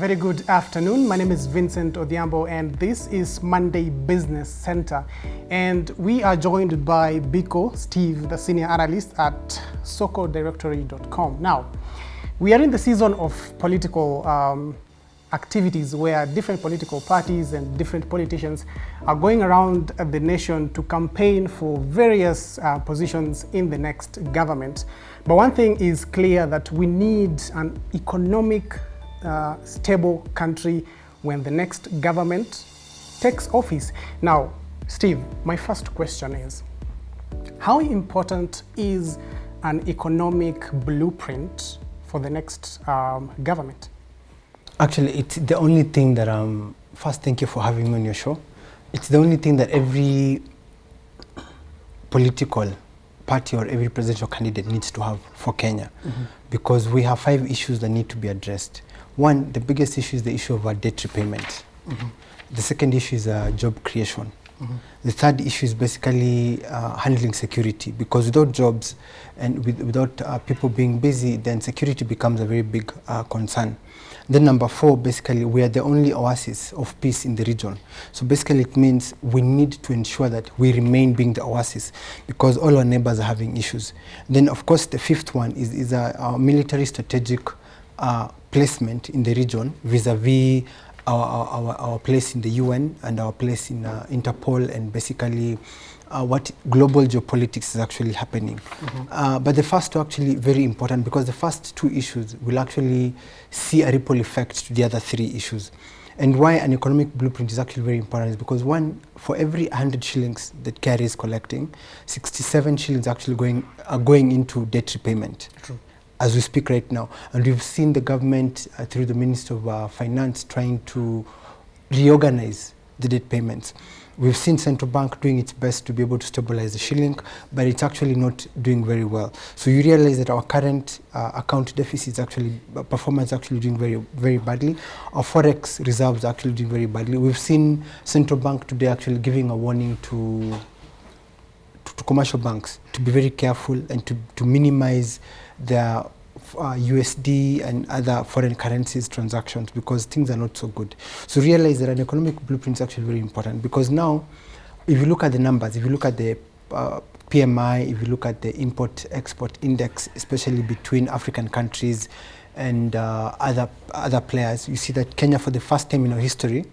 very good afternoon. My name is Vincent Odhiambo and this is Monday Business Center. And we are joined by Biko, Steve, the senior analyst at socodirectory.com. Now, we are in the season of political activities where different political parties and different politicians are going around the nation to campaign for various positions in the next government. But one thing is clear, that we need an economic stable country when the next government takes office. Now, Steve, my first question is, how important is an economic blueprint for the next government? Actually, it's the only thing that first, thank you for having me on your show. It's the only thing that every political party or every presidential candidate needs to have for Kenya, because we have 5 issues that need to be addressed. One, the biggest issue is the issue of debt repayment. The second issue is job creation. The third issue is basically handling security, because without jobs and without people being busy, then security becomes a very big concern. Then number 4, basically, we are the only oasis of peace in the region. So basically it means we need to ensure that we remain being the oasis, because all our neighbors are having issues. Then of course the 5th one is our military strategic placement in the region vis-a-vis our place in the UN and our place in Interpol, and basically what global geopolitics is actually happening. But the first 2 are actually very important, because the first 2 issues will actually see a ripple effect to the other 3 issues. And why an economic blueprint is actually very important is because, one, for every 100 shillings that KRA is collecting, 67 shillings actually are going into debt repayment. True. As we speak right now. And we've seen the government through the Minister of Finance trying to reorganize the debt payments. We've seen central bank doing its best to be able to stabilize the shilling, but it's actually not doing very well. So you realize that our current account deficit is actually, performance actually doing very, very badly. Our forex reserves are actually doing very badly. We've seen central bank today actually giving a warning to commercial banks to be very careful and to minimize their USD and other foreign currencies transactions, because things are not so good. So realize that an economic blueprint is actually very important, because now if you look at the numbers, if you look at the PMI, if you look at the import-export index, especially between African countries and other players, you see that Kenya, for the first time in our history,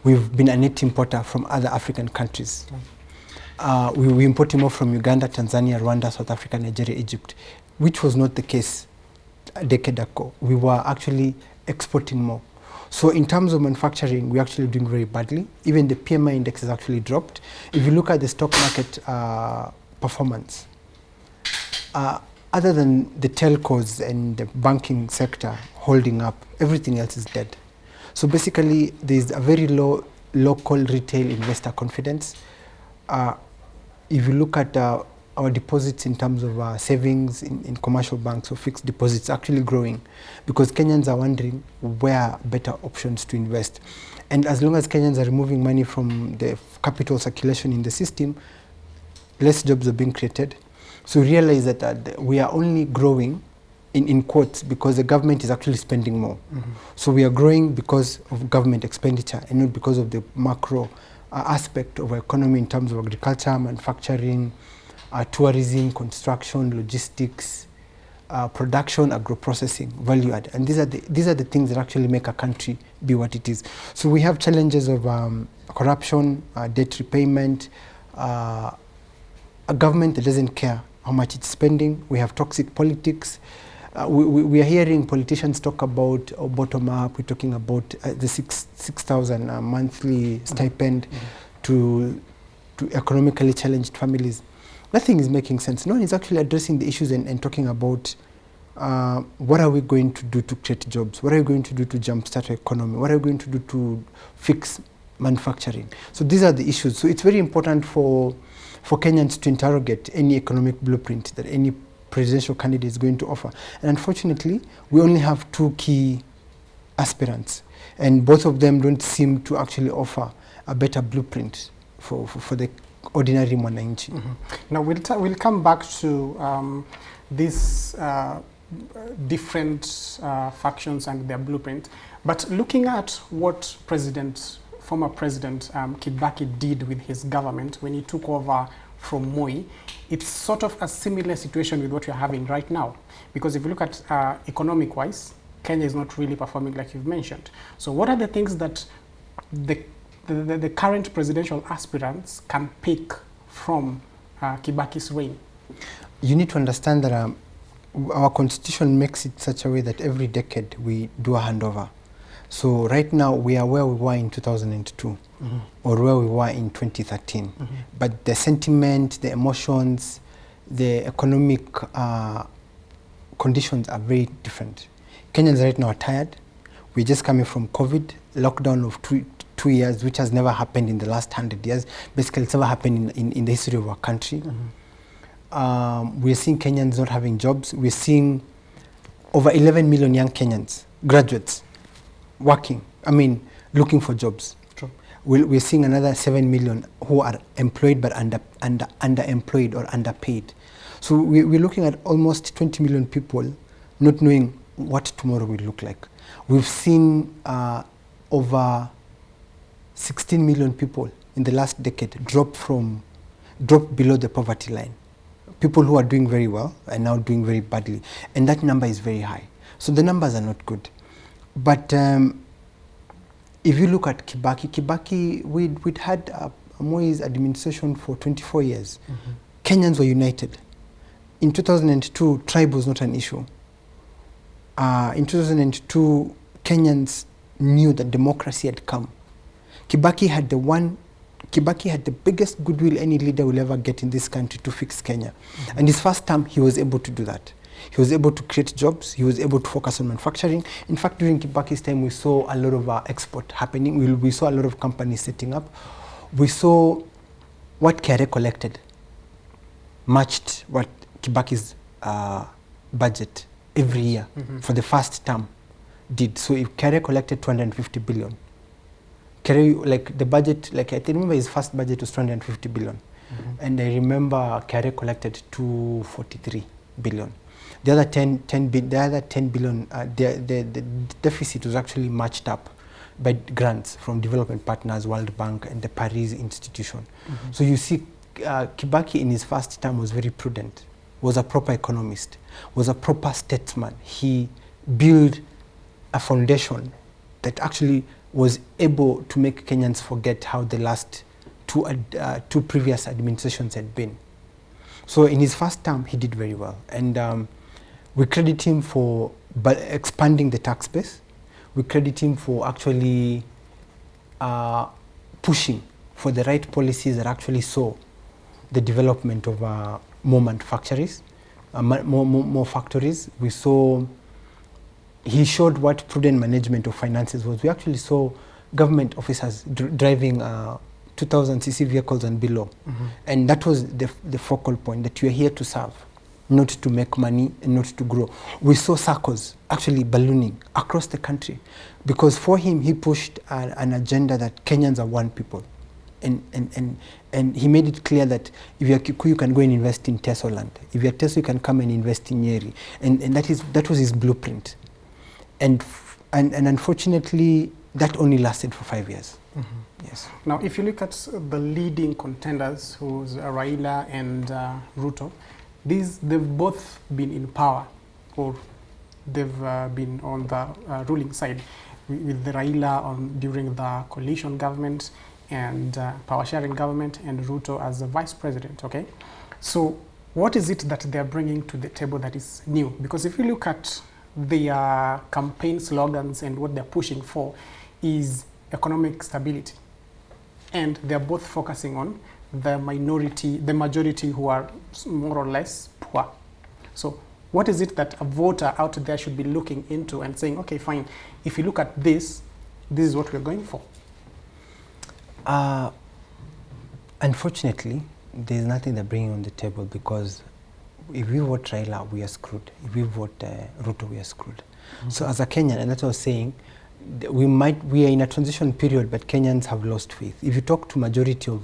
we've been a net importer from other African countries. We imported more from Uganda, Tanzania, Rwanda, South Africa, Nigeria, Egypt, which was not the case a decade ago. We were actually exporting more. So in terms of manufacturing, we're actually doing very badly. Even the PMI index has actually dropped. If you look at the stock market performance, other than the telcos and the banking sector holding up, everything else is dead. So basically, there's a very low local retail investor confidence. If you look at our deposits in terms of savings in commercial banks or fixed deposits, actually growing, because Kenyans are wondering where are better options to invest. And as long as Kenyans are removing money from the capital circulation in the system, less jobs are being created. So realize that we are only growing in quotes because the government is actually spending more. So we are growing because of government expenditure and not because of the macro aspect of our economy in terms of agriculture, manufacturing, tourism, construction, logistics, production, agro-processing, value add. And these are the things that actually make a country be what it is. So we have challenges of corruption, debt repayment, a government that doesn't care how much it's spending. We have toxic politics. We are hearing politicians talk about bottom up. We're talking about the 6,000 monthly stipend to economically challenged families. Nothing is making sense. No one is actually addressing the issues and talking about what are we going to do to create jobs? What are we going to do to jumpstart our economy? What are we going to do to fix manufacturing? So these are the issues. So it's very important for Kenyans to interrogate any economic blueprint that any presidential candidate is going to offer. And unfortunately, we only have 2 key aspirants, and both of them don't seem to actually offer a better blueprint for the ordinary mwananchi. Now we'll come back to this different factions and their blueprint. But looking at what former President Kibaki did with his government when he took over from Moi, it's sort of a similar situation with what we're having right now. Because if you look at economic-wise, Kenya is not really performing like you've mentioned. So what are the things that the current presidential aspirants can pick from Kibaki's reign? You need to understand that our constitution makes it such a way that every decade we do a handover. So right now we are where we were in 2002 or where we were in 2013. But the sentiment, the emotions, the economic conditions are very different. Kenyans right now are tired. We're just coming from COVID, lockdown of two years, which has never happened in the last 100 years. Basically, it's never happened in the history of our country. We're seeing Kenyans not having jobs. We're seeing over 11 million young Kenyans, graduates, working, looking for jobs. True. We're seeing another 7 million who are employed but underemployed or underpaid. So we're looking at almost 20 million people not knowing what tomorrow will look like. We've seen over 16 million people in the last decade drop below the poverty line. People who are doing very well are now doing very badly, and that number is very high. So the numbers are not good. But if you look at Kibaki, we'd had Moi's administration for 24 years. Kenyans were united. In 2002, tribe was not an issue. In 2002, Kenyans knew that democracy had come. Kibaki had the biggest goodwill any leader will ever get in this country to fix Kenya. And his first term, he was able to do that. He was able to create jobs. He was able to focus on manufacturing. In fact, during Kibaki's time, we saw a lot of export happening. We saw a lot of companies setting up. We saw what Kere collected matched what Kibaki's budget every year for the first term did. So if Kere collected 250 billion, Kere, the budget, I remember his first budget was 250 billion. And I remember Kere collected 243 billion. The other 10 billion, the deficit was actually matched up by grants from development partners, World Bank, and the Paris Institution. So you see, Kibaki in his first term was very prudent, was a proper economist, was a proper statesman. He built a foundation that actually was able to make Kenyans forget how the last two previous administrations had been. So in his first term, he did very well. And we credit him for expanding the tax base. We credit him for actually pushing for the right policies that actually saw the development of more manufacturers, more factories. We saw, he showed what prudent management of finances was. We actually saw government officers driving 2,000cc vehicles and below. And that was the focal point, that you are here to serve, not to make money and not to grow. We saw SACCOs actually ballooning across the country, because for him, he pushed an agenda that Kenyans are one people. And he made it clear that if you're Kikuyu, you can go and invest in Teso land. If you're Teso, you can come and invest in Nyeri. And that was his blueprint. And unfortunately, that only lasted for 5 years. Yes. Now, if you look at the leading contenders, who's Raila and Ruto, they've both been in power, or they've been on the ruling side, with the Raila during the coalition government and power-sharing government, and Ruto as the vice president, okay? So what is it that they're bringing to the table that is new? Because if you look at their campaign slogans and what they're pushing for is economic stability. And they're both focusing on the majority who are more or less poor. So what is it that a voter out there should be looking into and saying, okay, fine, if you look at this is what we're going for? Unfortunately, there's nothing they're bringing on the table, because if we vote Raila, we are screwed. If we vote Ruto, we are screwed. So as a Kenyan, and that's what I was saying, we are in a transition period, but Kenyans have lost faith. If you talk to majority of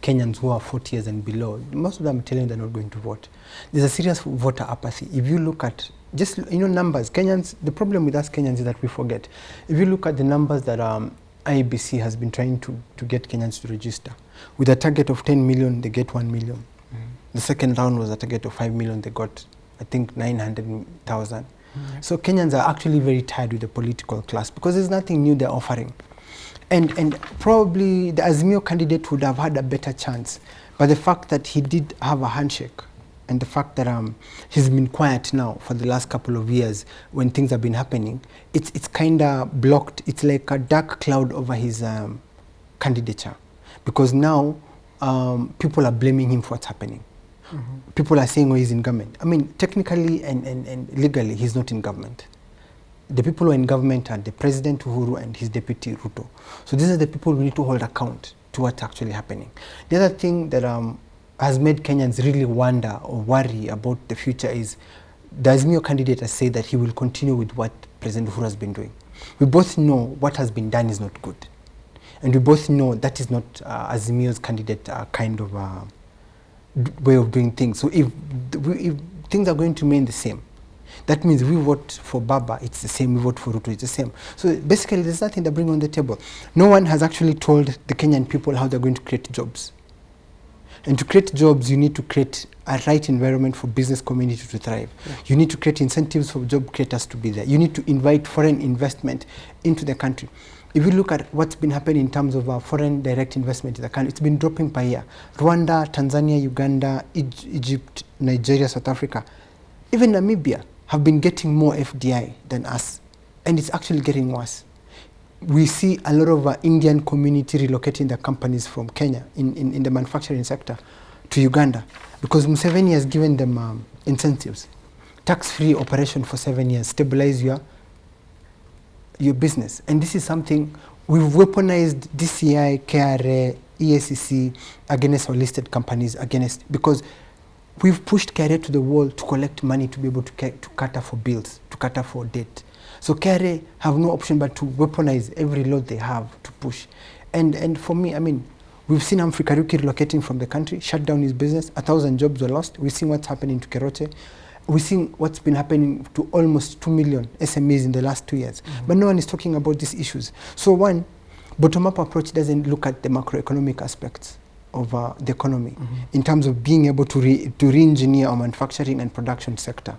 Kenyans who are 40 years and below, most of them are telling you they're not going to vote. There's a serious voter apathy. If you look at just, numbers. Kenyans, the problem with us Kenyans is that we forget. If you look at the numbers that IEBC has been trying to get Kenyans to register, with a target of 10 million, they get 1 million. The second round was a target of 5 million, they got, I think, 900,000. So Kenyans are actually very tired with the political class because there's nothing new they're offering. And probably the Azimio candidate would have had a better chance. But the fact that he did have a handshake and the fact that he's been quiet now for the last couple of years when things have been happening, it's kind of blocked. It's like a dark cloud over his candidature. Because now people are blaming him for what's happening. People are saying, oh, he's in government. I mean, technically and legally, he's not in government. The people who are in government are the President Uhuru and his deputy Ruto. So these are the people we need to hold account to what's actually happening. The other thing that has made Kenyans really wonder or worry about the future is the Azimio candidate has said that he will continue with what President Uhuru has been doing. We both know what has been done is not good. And we both know that is not Azimio's candidate kind of way of doing things. So if things are going to remain the same, that means we vote for Baba, it's the same, we vote for Ruto, it's the same. So basically there's nothing to bring on the table. No one has actually told the Kenyan people how they're going to create jobs. And to create jobs, you need to create a right environment for business community to thrive. You need to create incentives for job creators to be there. You need to invite foreign investment into the country. If you look at what's been happening in terms of foreign direct investment in the country, it's been dropping per year. Rwanda, Tanzania, Uganda, Egypt, Nigeria, South Africa, even Namibia have been getting more FDI than us. And it's actually getting worse. We see a lot of Indian community relocating their companies from Kenya in the manufacturing sector to Uganda because Museveni has given them incentives. Tax-free operation for 7 years, stabilize your business. And this is something we've weaponized DCI, KRA, EACC against our listed companies, because we've pushed KRA to the wall to collect money to be able to cater for bills, to cater for debt. So KRA have no option but to weaponize every law they have to push. And for me, I mean, we've seen Humphrey Kariuki relocating from the country, shut down his business, 1,000 jobs were lost. We've seen what's happening to Keroche. We've seen what's been happening to almost 2 million SMEs in the last 2 years. But no one is talking about these issues. So one, bottom-up approach doesn't look at the macroeconomic aspects of the economy in terms of being able to re-engineer our manufacturing and production sector.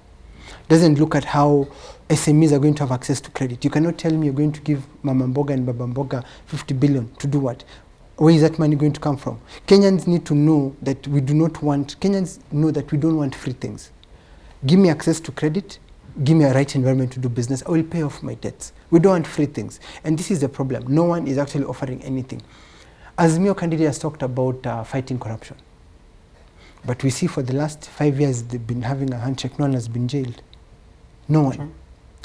Doesn't look at how SMEs are going to have access to credit. You cannot tell me you're going to give Mama Mboga and Baba Mboga 50 billion to do what? Where is that money going to come from? Kenyans need to know that Kenyans know that we don't want free things. Give me access to credit, give me a right environment to do business, I will pay off my debts. We don't want free things. And this is the problem. No one is actually offering anything. Azimio candidate has talked about fighting corruption. But we see for the last 5 years they've been having a handshake, no one has been jailed. No one.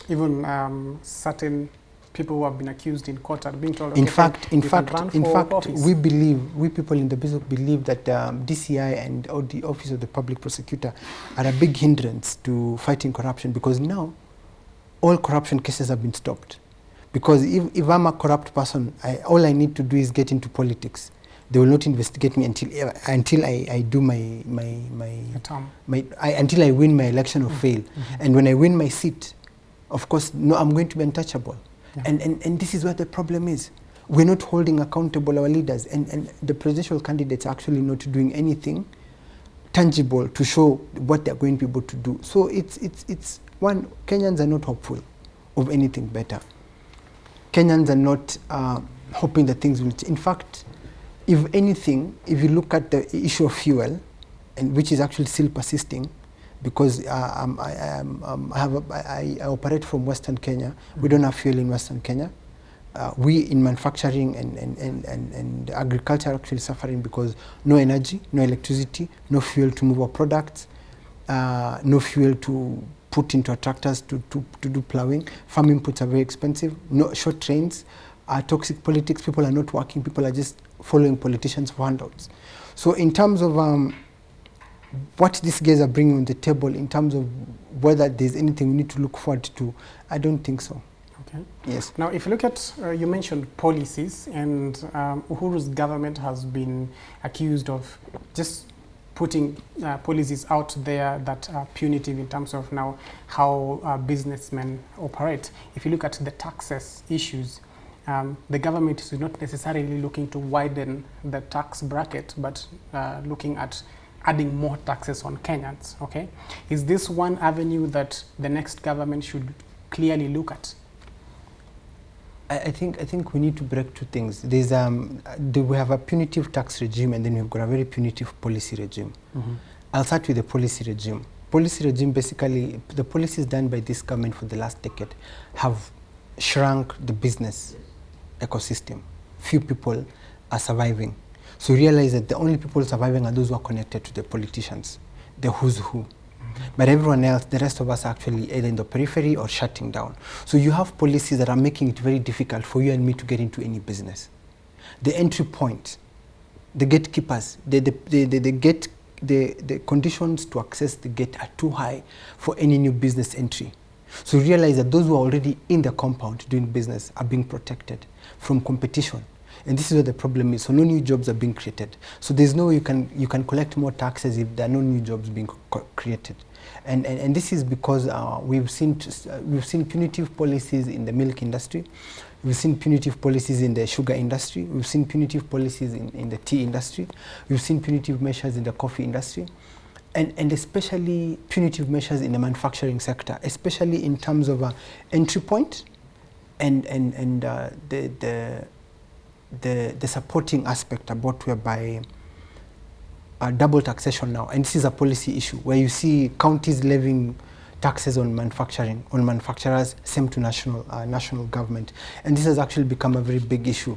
Even certain people who have been accused in court are being told, in fact, we people in the business believe that DCI and the Office of the Public Prosecutor are a big hindrance to fighting corruption, because now all corruption cases have been stopped. Because if I'm a corrupt person, all I need to do is get into politics. They will not investigate me until I do until I win my election or fail. And when I win my seat, of course, no, I'm going to be untouchable. And this is where the problem is. We're not holding accountable our leaders, and the presidential candidates are actually not doing anything tangible to show what they're going to be able to do. So it's one, Kenyans are not hopeful of anything better. Kenyans are not hoping that things will change. In fact, if anything, if you look at the issue of fuel, and which is actually still persisting, because I operate from Western Kenya. We don't have fuel in Western Kenya. We in manufacturing and agriculture are actually suffering because no energy, no electricity, no fuel to move our products, no fuel to put into our tractors to do plowing. Farm inputs are very expensive, no short trains, toxic politics, people are not working, people are just following politicians for handouts. So in terms of what these guys are bringing on the table, in terms of whether there's anything we need to look forward to, I don't think so. Okay. Yes. Now, if you look at, you mentioned policies, and Uhuru's government has been accused of just putting policies out there that are punitive in terms of now how businessmen operate. If you look at the taxes issues, the government is not necessarily looking to widen the tax bracket, but looking at adding more taxes on Kenyans. Okay, is this one avenue that the next government should clearly look at? I think we need to break two things. There's we have a punitive tax regime, and then we've got a very punitive policy regime. I'll start with the policy regime. Policy regime, basically, the policies done by this government for the last decade have shrunk the business ecosystem. Few people are surviving. So you realize that the only people surviving are those who are connected to the politicians, the who's who. But everyone else, the rest of us, are actually either in the periphery or shutting down. So you have policies that are making it very difficult for you and me to get into any business. The entry point, the gatekeepers, the conditions to access the gate are too high for any new business entry. So you realize that those who are already in the compound doing business are being protected from competition. And this is where the problem is. So no new jobs are being created. So there's no way you can collect more taxes if there are no new jobs being created. And this is because we've seen punitive policies in the milk industry. We've seen punitive policies in the sugar industry. We've seen punitive policies in the tea industry. We've seen punitive measures in the coffee industry. And especially punitive measures in the manufacturing sector, especially in terms of entry point and the supporting aspect about whereby double taxation now, and this is a policy issue where you see counties levying taxes on manufacturing, on manufacturers, same to national government, and this has actually become a very big issue.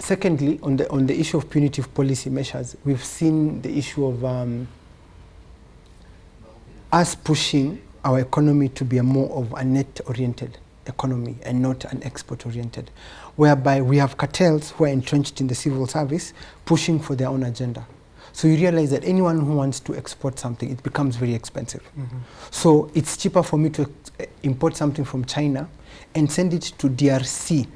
Secondly, on the issue of punitive policy measures, we've seen the issue of us pushing our economy to be more of a net-oriented economy and not an export-oriented, whereby we have cartels who are entrenched in the civil service pushing for their own agenda. So you realize that anyone who wants to export something, it becomes very expensive. So it's cheaper for me to import something from China and send it to DRC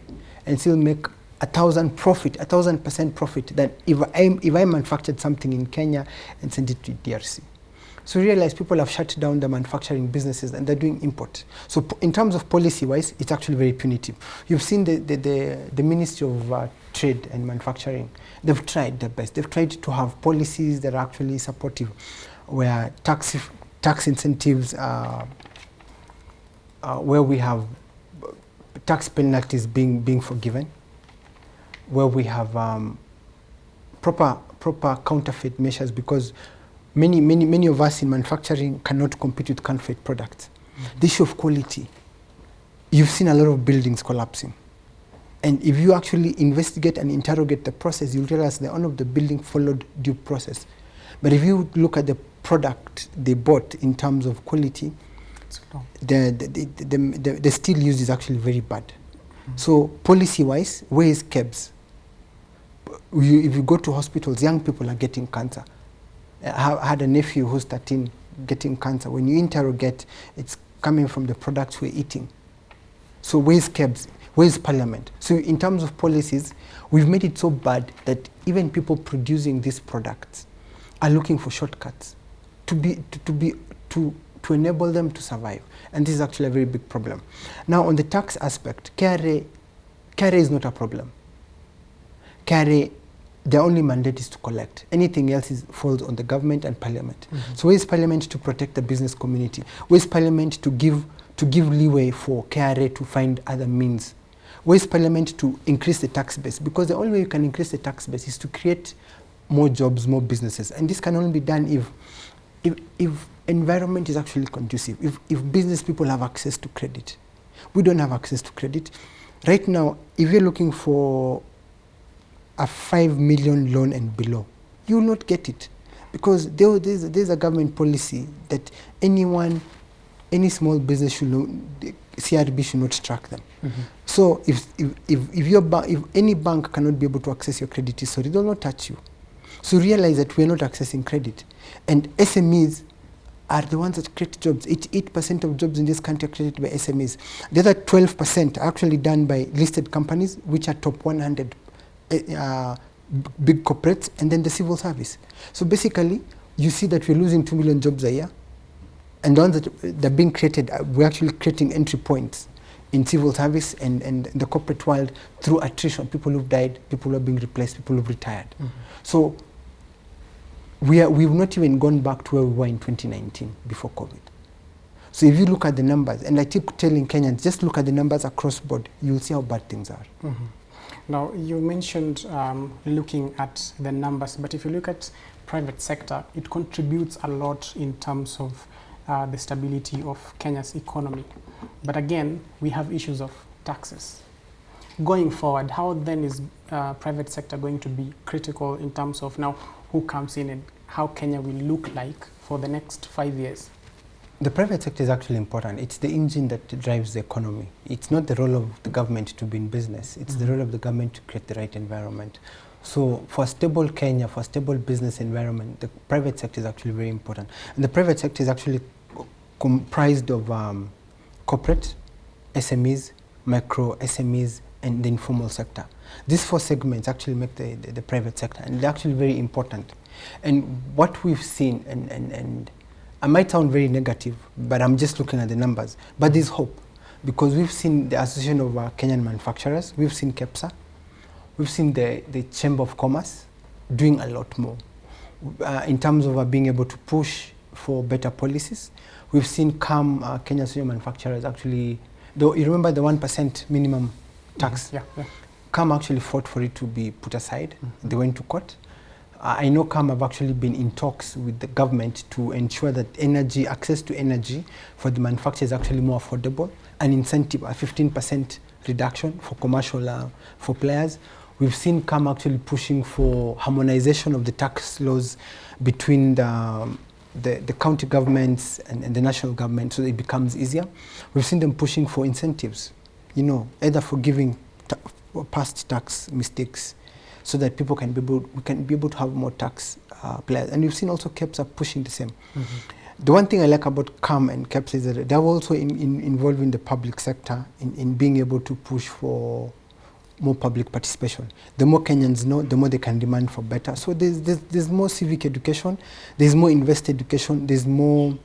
and still make 1,000% profit than if I manufactured something in Kenya and send it to DRC. So you realize people have shut down the manufacturing businesses and they're doing import. So in terms of policy-wise, it's actually very punitive. You've seen the Ministry of Trade and Manufacturing. They've tried their best. They've tried to have policies that are actually supportive, where tax incentives, where we have tax penalties being forgiven, where we have proper counterfeit measures, because many of us in manufacturing cannot compete with counterfeit products. The issue of quality, you've seen a lot of buildings collapsing. And if you actually investigate and interrogate the process, you'll realize the owner of the building followed due process. But if you look at the product they bought in terms of quality, the steel used is actually very bad. So policy-wise, where is KEBS? If you go to hospitals, young people are getting cancer. I had a nephew who's 13 getting cancer. When you interrogate, it's coming from the products we're eating. So where's KEBS? Where's Parliament? So in terms of policies, we've made it so bad that even people producing these products are looking for shortcuts to enable them to survive. And this is actually a very big problem. Now on the tax aspect, KRA is not a problem. KRA, their only mandate is to collect. Anything else falls on the government and Parliament. So where is Parliament to protect the business community? Where is Parliament to give leeway for KRA to find other means? Where is Parliament to increase the tax base? Because the only way you can increase the tax base is to create more jobs, more businesses. And this can only be done if environment is actually conducive, if business people have access to credit. We don't have access to credit. Right now, if you're looking for a 5 million loan and below, you will not get it, because there's a government policy that any small business CRB should not track them. So if any bank cannot be able to access your credit history, they will not touch you. So realize that we are not accessing credit, and SMEs are the ones that create jobs. 88% of jobs in this country are created by SMEs. The other 12% are actually done by listed companies, which are top 100 big corporates, and then the civil service. So basically, you see that we're losing 2 million jobs a year, and the ones that are being created, we're actually creating entry points in civil service and the corporate world through attrition. People who've died, people who are being replaced, people who've retired. So we've not even gone back to where we were in 2019 before COVID. So if you look at the numbers, and I keep telling Kenyans, just look at the numbers across board, you'll see how bad things are. Now, you mentioned looking at the numbers, but if you look at private sector, it contributes a lot in terms of the stability of Kenya's economy. But again, we have issues of taxes. Going forward, how then is private sector going to be critical in terms of now who comes in and how Kenya will look like for the next 5 years? The private sector is actually important. It's the engine that drives the economy. It's not the role of the government to be in business. It's the role of the government to create the right environment. So for a stable Kenya, for a stable business environment, the private sector is actually very important. And the private sector is actually comprised of corporate, SMEs, micro SMEs, and the informal sector. These 4 segments actually make the private sector, and they're actually very important. And what we've seen, and I might sound very negative, but I'm just looking at the numbers, but there's hope, because we've seen the Association of Kenyan Manufacturers, we've seen KEPSA, we've seen the Chamber of Commerce doing a lot more in terms of being able to push for better policies. We've seen Kenya Association of Manufacturers actually, though you remember the 1% minimum tax, CAM actually fought for it to be put aside. They went to court. I know CAM have actually been in talks with the government to ensure that access to energy for the manufacturers is actually more affordable, an incentive, a 15% reduction for commercial, for players. We've seen CAM actually pushing for harmonization of the tax laws between the county governments and the national government, so it becomes easier. We've seen them pushing for incentives, either forgiving past tax mistakes, so that people can be able to have more tax players. And we've seen also KEPSA pushing the same. The one thing I like about CAM and KEPSA is that they're also involving the public sector in being able to push for more public participation. The more Kenyans know, the more they can demand for better. So there's more civic education, there's more investor education, there's more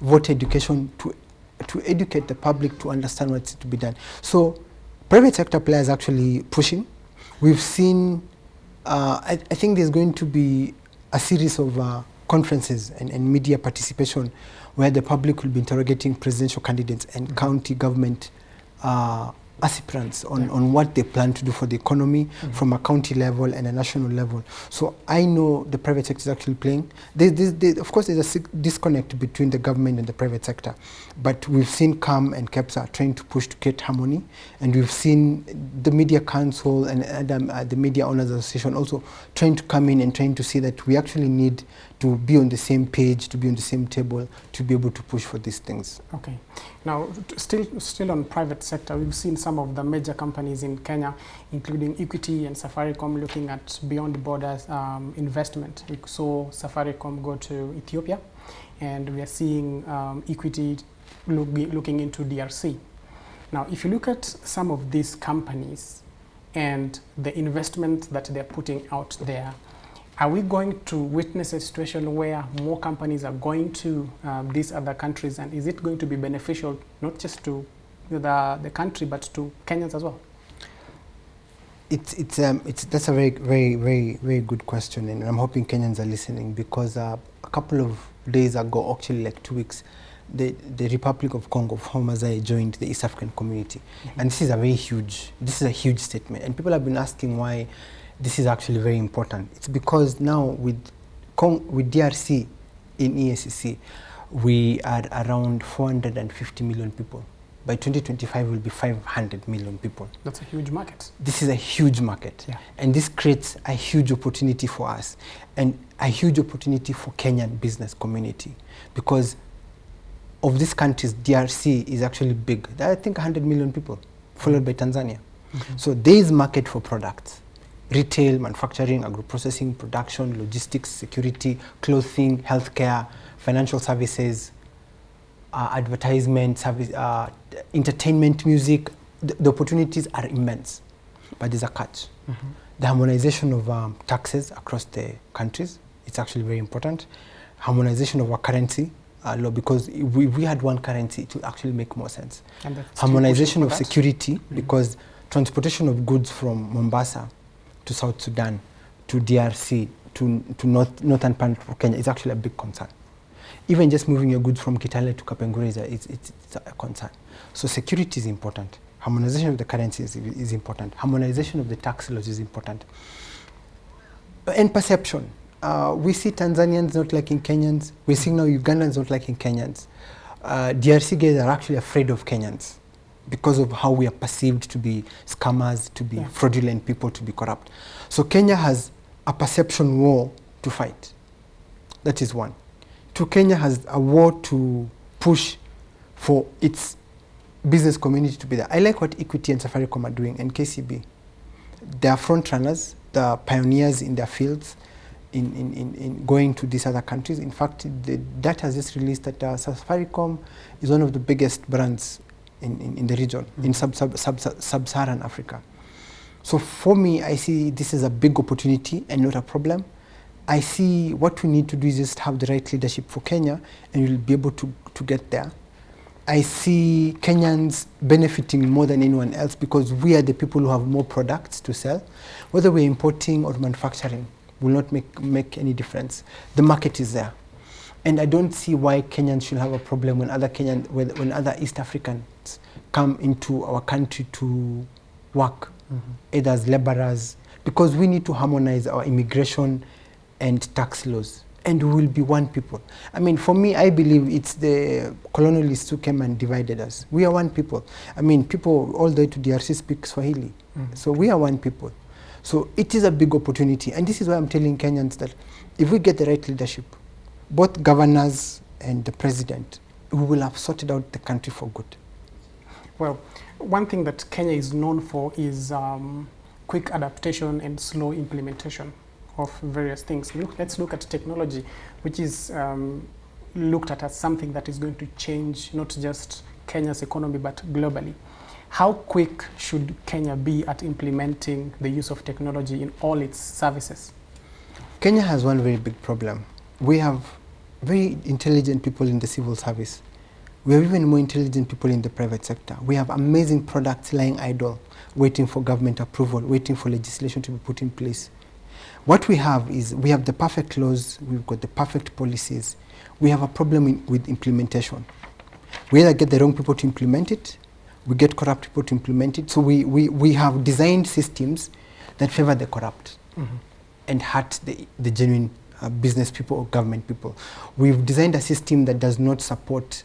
voter education to educate the public to understand what's to be done. So private sector players actually pushing. We've seen, I think there's going to be a series of conferences and media participation where the public will be interrogating presidential candidates and county government aspirants on what they plan to do for the economy from a county level and a national level. So I know the private sector is actually playing. Of course, there's a disconnect between the government and the private sector, but we've seen CAM and KEPSA trying to push to create harmony, and we've seen the Media Council and the Media Owners Association also trying to come in and trying to see that we actually need to be on the same page, to be on the same table, to be able to push for these things. Okay. Now, still on private sector, we've seen some of the major companies in Kenya, including Equity and Safaricom, looking at beyond borders investment. We saw Safaricom go to Ethiopia, and we are seeing Equity looking into DRC. Now, if you look at some of these companies and the investment that they're putting out there, are we going to witness a situation where more companies are going to these other countries, and is it going to be beneficial not just to the country but to Kenyans as well? That's a very, very, very, very good question, and I'm hoping Kenyans are listening, because a couple of days ago, actually like 2 weeks, the Republic of Congo, Mazai, joined the East African community, and this is a huge statement, and people have been asking why this is actually very important. It's because now with DRC in EACC, we are around 450 million people. By 2025, we'll be 500 million people. That's a huge market. This is a huge market. Yeah. And this creates a huge opportunity for us and a huge opportunity for Kenyan business community. Because of these countries, DRC is actually big. There are, I think, 100 million people, followed by Tanzania. So there is market for products. Retail, manufacturing, agro-processing, production, logistics, security, clothing, healthcare, financial services, advertisement, service, entertainment, music. The opportunities are immense, but there's a catch. The harmonization of taxes across the countries, it's actually very important. Harmonization of our currency law, because if we had one currency, it would actually make more sense. And Harmonization of security, because transportation of goods from Mombasa to South Sudan, to DRC, to northern part of Kenya is actually a big concern. Even just moving your goods from Kitale to Kapengure it's a concern. So security is important. Harmonization of the currency is important. Harmonization of the tax laws is important. And perception. We see Tanzanians not liking Kenyans. We're seeing now Ugandans not liking Kenyans. DRC guys are actually afraid of Kenyans because of how we are perceived to be scammers, to be fraudulent people, to be corrupt. So Kenya has a perception war to fight. That is one. Two, Kenya has a war to push for its business community to be there. I like what Equity and Safaricom are doing, and KCB. They are front runners, they are pioneers in their fields, in going to these other countries. In fact, the data has just released that Safaricom is one of the biggest brands in the region, in sub-Saharan Africa. So for me, I see this as a big opportunity and not a problem. I see what we need to do is just have the right leadership for Kenya, and we'll be able to get there. I see Kenyans benefiting more than anyone else because we are the people who have more products to sell. Whether we're importing or manufacturing will not make any difference. The market is there. And I don't see why Kenyans should have a problem when when other East Africans come into our country to work, either as laborers, because we need to harmonize our immigration and tax laws. And we will be one people. I mean, for me, I believe it's the colonialists who came and divided us. We are one people. I mean, people all the way to DRC speak Swahili. So we are one people. So it is a big opportunity. And this is why I'm telling Kenyans that if we get the right leadership, both governors and the president, we will have sorted out the country for good. Well, one thing that Kenya is known for is quick adaptation and slow implementation of various things. Let's look at technology, which is looked at as something that is going to change not just Kenya's economy, but globally. How quick should Kenya be at implementing the use of technology in all its services? Kenya has one very big problem. We have very intelligent people in the civil service. We have even more intelligent people in the private sector. We have amazing products lying idle, waiting for government approval, waiting for legislation to be put in place. What we have is we have the perfect laws, we've got the perfect policies. We have a problem with implementation. We either get the wrong people to implement it, we get corrupt people to implement it. So we have designed systems that favor the corrupt and hurt the genuine business people or government people. We've designed a system that does not support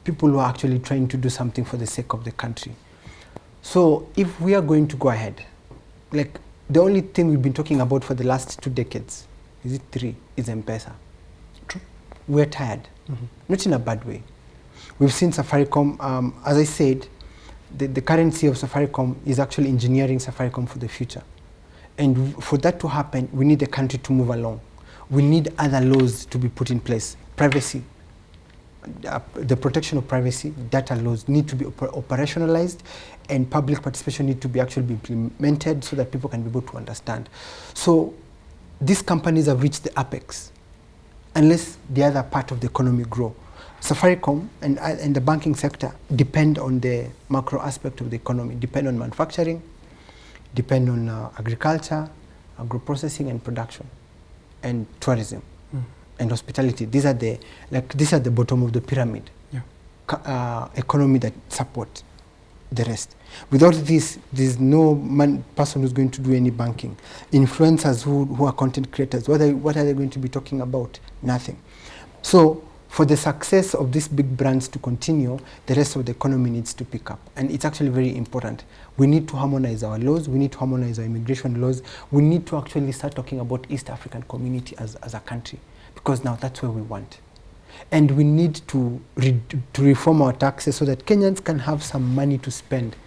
people who are actually trying to do something for the sake of the country. So if we are going to go ahead, like, the only thing we've been talking about for the last 2 decades, is it 3, is M-Pesa. True. We're tired, not in a bad way. We've seen Safaricom, as I said, the currency of Safaricom is actually engineering Safaricom for the future. And for that to happen, we need the country to move along. We need other laws to be put in place. Privacy, the protection of privacy, data laws need to be operationalized, and public participation need to be actually be implemented so that people can be able to understand. So these companies have reached the apex unless the other part of the economy grow. Safaricom and the banking sector depend on the macro aspect of the economy, depend on manufacturing, depend on agriculture, agro-processing and production, and tourism. And hospitality. These are the bottom of the pyramid. Economy that support the rest. Without this, there's no person who's going to do any banking. Influencers who are content creators, what are they going to be talking about? Nothing. So for the success of these big brands to continue, the rest of the economy needs to pick up. And it's actually very important. We need to harmonize our laws. We need to harmonize our immigration laws. We need to actually start talking about East African community as a country, because now that's where we want. And we need to reform our taxes so that Kenyans can have some money to spend.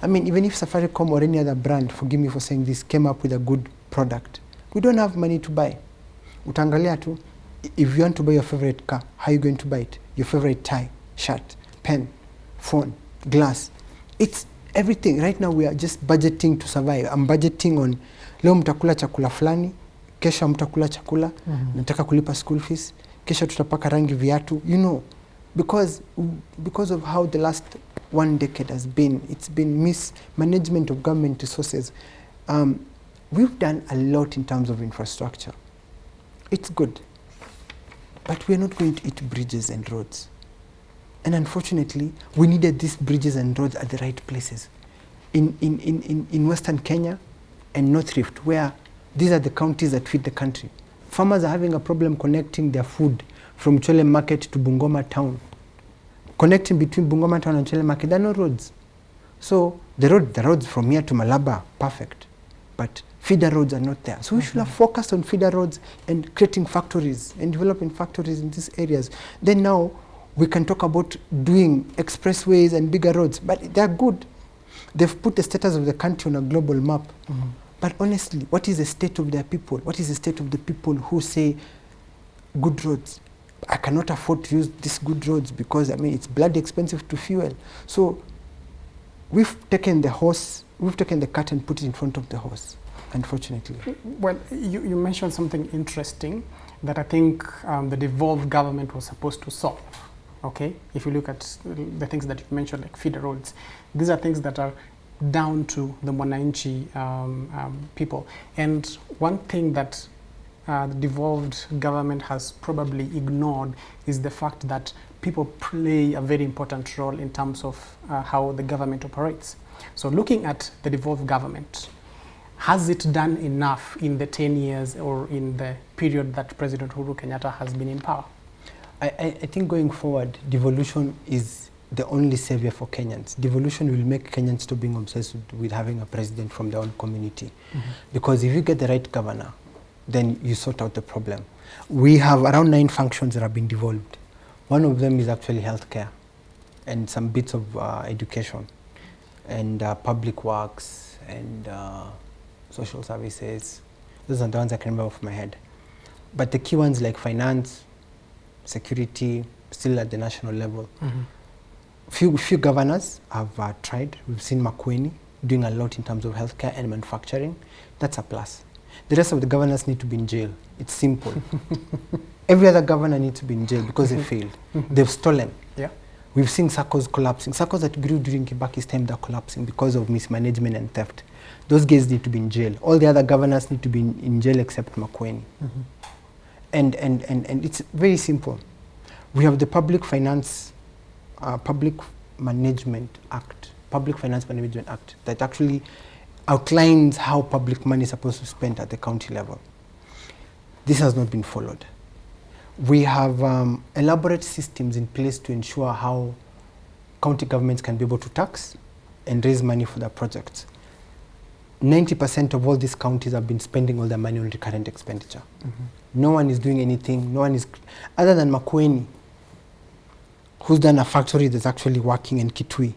I mean, even if Safaricom or any other brand, forgive me for saying this, came up with a good product, we don't have money to buy. Utangalia tu, if you want to buy your favorite car, how are you going to buy it? Your favorite tie, shirt, pen, phone, glass. It's everything. Right now we are just budgeting to survive. I'm budgeting on, leo mtakula chakula fulani, kesho mtakula chakula, nataka kulipa school fees, kesho tutapaka rangi viatu, you know, because of how the last 1 decade has been. It's been mismanagement of government resources. We've done a lot in terms of infrastructure. It's good, but we're not going to eat bridges and roads. And unfortunately, we needed these bridges and roads at the right places. In Western Kenya and North Rift, where these are the counties that feed the country. Farmers are having a problem connecting their food from Chole Market to Bungoma Town. Connecting between Bungoma Town and Chole Market, there are no roads. So the roads from here to Malaba, perfect. But feeder roads are not there. So we should have focused on feeder roads and creating factories and developing factories in these areas. Then now we can talk about doing expressways and bigger roads, but they're good. They've put the status of the country on a global map. But honestly, what is the state of their people? What is the state of the people who say, good roads? I cannot afford to use these good roads because, I mean, it's bloody expensive to fuel. So we've taken the cart and put it in front of the horse, unfortunately. Well, you mentioned something interesting that I think the devolved government was supposed to solve. Okay, if you look at the things that you mentioned, like feeder roads, these are things that are down to the Mwananchi people. And one thing that the devolved government has probably ignored is the fact that people play a very important role in terms of how the government operates. So looking at the devolved government, has it done enough in the 10 years or in the period that President Uhuru Kenyatta has been in power? I think going forward, devolution is the only savior for Kenyans. Devolution will make Kenyans stop being obsessed with having a president from their own community. Because if you get the right governor, then you sort out the problem. We have around 9 functions that have been devolved. One of them is actually healthcare and some bits of education and public works and social services. Those are the ones I can remember off my head. But the key ones like finance, security, still at the national level. Few governors have tried. We've seen Makueni doing a lot in terms of healthcare and manufacturing. That's a plus. The rest of the governors need to be in jail. It's simple. Every other governor needs to be in jail because they failed. They've stolen. Yeah. We've seen circles collapsing. Circles that grew during Kibaki's time, they're collapsing because of mismanagement and theft. Those guys need to be in jail. All the other governors need to be in jail except Makueni. And it's very simple. We have the Public Finance Management Act that actually outlines how public money is supposed to be spent at the county level. This has not been followed. We have elaborate systems in place to ensure how county governments can be able to tax and raise money for their projects. 90% of all these counties have been spending all their money on recurrent expenditure. No one is doing anything. No one is, other than Makueni, who's done a factory that's actually working in Kitui.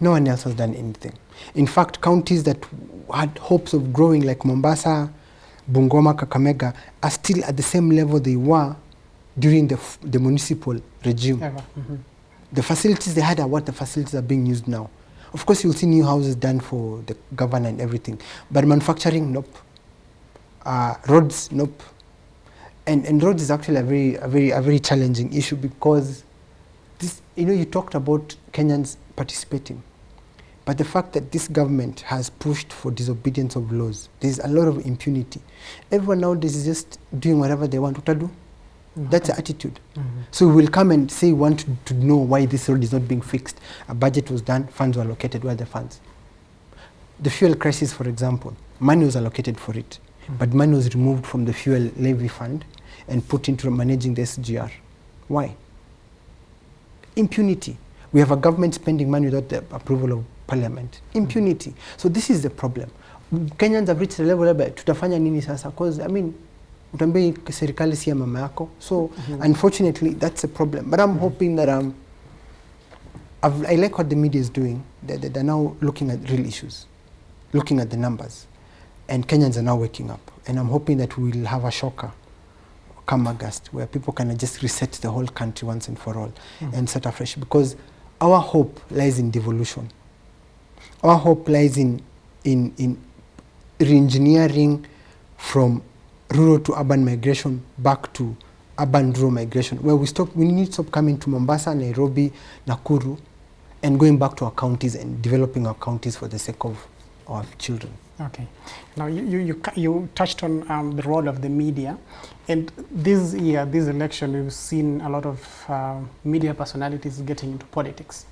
No one else has done anything. In fact, counties that had hopes of growing like Mombasa, Bungoma, Kakamega are still at the same level they were during the municipal regime. The facilities they had are what the facilities are being used now. Of course, you'll see new houses done for the governor and everything, but manufacturing, nope. Roads, nope. And roads is actually a very challenging issue because this, you talked about Kenyans participating, but the fact that this government has pushed for disobedience of laws, there's a lot of impunity. Everyone nowadays is just doing whatever they want to do. That's the attitude. So we will come and say we want to know why this road is not being fixed. A budget was done, funds were allocated. Where are the funds? The fuel crisis, for example, money was allocated for it, but money was removed from the fuel levy fund and put into managing the SGR. Why? Impunity. We have a government spending money without the approval of parliament. Impunity. So this is the problem. Kenyans have reached the level where tutafanya nini sasa? Because, I mean, utambei serikali si ya mama yako. So, unfortunately, that's a problem. But I'm hoping that I like what the media is doing. They're now looking at real issues, looking at the numbers. And Kenyans are now waking up. And I'm hoping that we'll have a shocker come August, where people can just reset the whole country once and for all and start afresh. Because our hope lies in devolution. Our hope lies in re-engineering from rural to urban migration back to urban-rural migration, where we need to stop coming to Mombasa, Nairobi, Nakuru, and going back to our counties and developing our counties for the sake of our children. Okay. Now, you touched on the role of the media. And this year, this election, we've seen a lot of media personalities getting into politics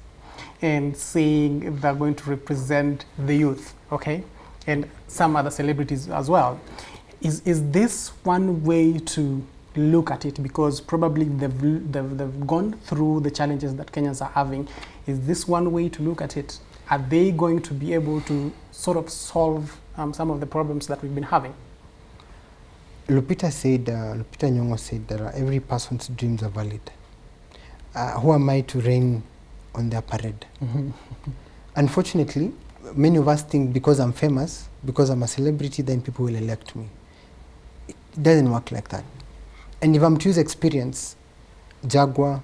and saying they're going to represent the youth, okay? And some other celebrities as well. Is this one way to look at it? Because probably they've gone through the challenges that Kenyans are having. Is this one way to look at it? Are they going to be able to sort of solve some of the problems that we've been having? Lupita Nyong'o said that every person's dreams are valid. Who am I to rain on their parade? Unfortunately, many of us think because I'm famous, because I'm a celebrity, then people will elect me. It doesn't work like that. And if I'm to use experience, Jaguar,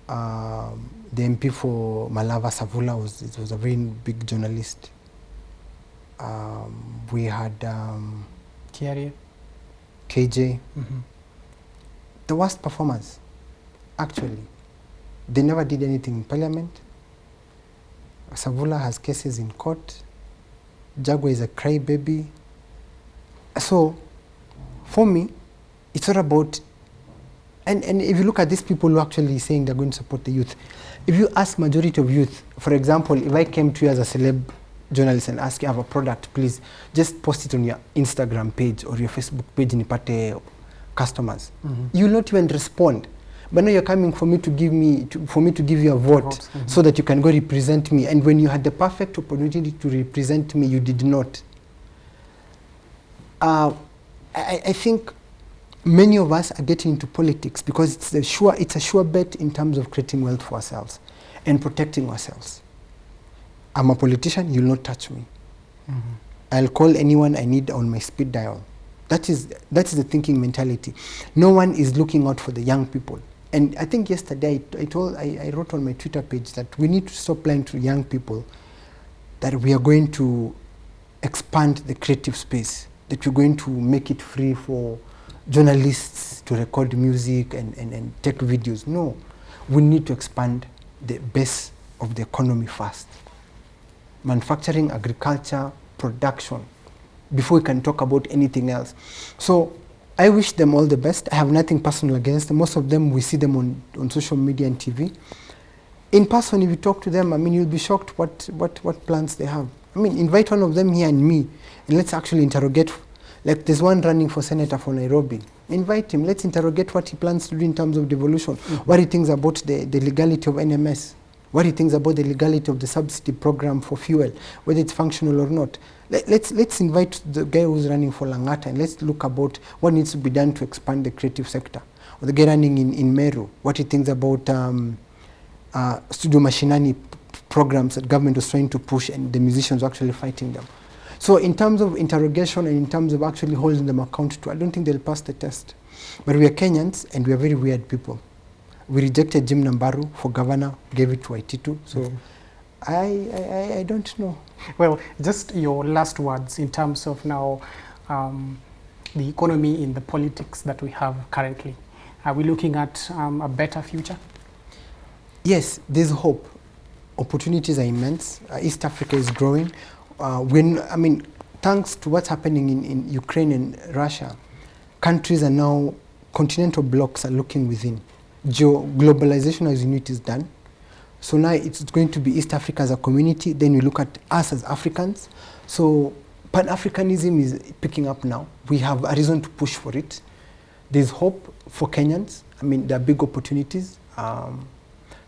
the MP for Malava, Savula, was a very big journalist. We had KJ. The worst performers, actually. They never did anything in parliament. Savula has cases in court. Jaguar is a crybaby. So, for me, it's not about, and if you look at these people who are actually saying they're going to support the youth, if you ask majority of youth, for example, if I came to you as a celeb journalist and ask you, have a product, please just post it on your Instagram page or your Facebook page nipate customers. You will not even respond. But now you're coming for me to give you a vote so that you can go represent me. And when you had the perfect opportunity to represent me, you did not. I think many of us are getting into politics because it's a sure bet in terms of creating wealth for ourselves and protecting ourselves. I'm a politician, you'll not touch me. I'll call anyone I need on my speed dial. That is the thinking mentality. No one is looking out for the young people. And I think yesterday I wrote on my Twitter page that we need to stop lying to young people that we are going to expand the creative space, that we're going to make it free for journalists to record music and take videos. No, we need to expand the base of the economy first. Manufacturing, agriculture, production, before we can talk about anything else. So I wish them all the best. I have nothing personal against them. Most of them, we see them on social media and TV. In person, if you talk to them, I mean, you'll be shocked what plans they have. I mean, invite one of them here and me, and let's actually interrogate. Like there's one running for senator for Nairobi. Invite him. Let's interrogate what he plans to do in terms of devolution. What he thinks about the legality of NMS. What he thinks about the legality of the subsidy program for fuel, whether it's functional or not. Let's invite the guy who's running for Langata and let's look about what needs to be done to expand the creative sector. Or the guy running in Meru, what he thinks about studio machinani programs that government was trying to push and the musicians were actually fighting them. So in terms of interrogation and in terms of actually holding them account to, I don't think they'll pass the test. But we are Kenyans and we are very weird people. We rejected Jim Nambaru for governor, gave it to Waititu. So I don't know. Well, just your last words in terms of now the economy in the politics that we have currently. Are we looking at a better future? Yes, there's hope. Opportunities are immense. East Africa is growing. Thanks to what's happening in Ukraine and Russia, countries are now, continental blocks are looking within. Globalization as unit is done. So now it's going to be East Africa as a community. Then we look at us as Africans. So Pan-Africanism is picking up now. We have a reason to push for it. There's hope for Kenyans. I mean, there are big opportunities.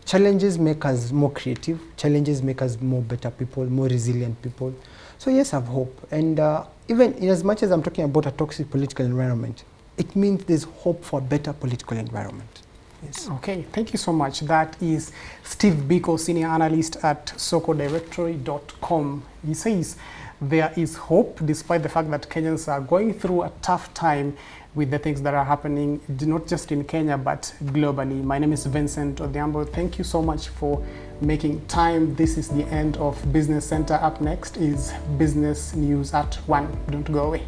Challenges make us more creative. Challenges make us more better people, more resilient people. So yes, I have hope. And even in as much as I'm talking about a toxic political environment, it means there's hope for a better political environment. Yes. Okay, thank you so much. That is Steve Biko, Senior Analyst at socodirectory.com. He says there is hope despite the fact that Kenyans are going through a tough time with the things that are happening, not just in Kenya, but globally. My name is Vincent Odhiambo. Thank you so much for making time. This is the end of Business Center. Up next is Business News at 1. Don't go away.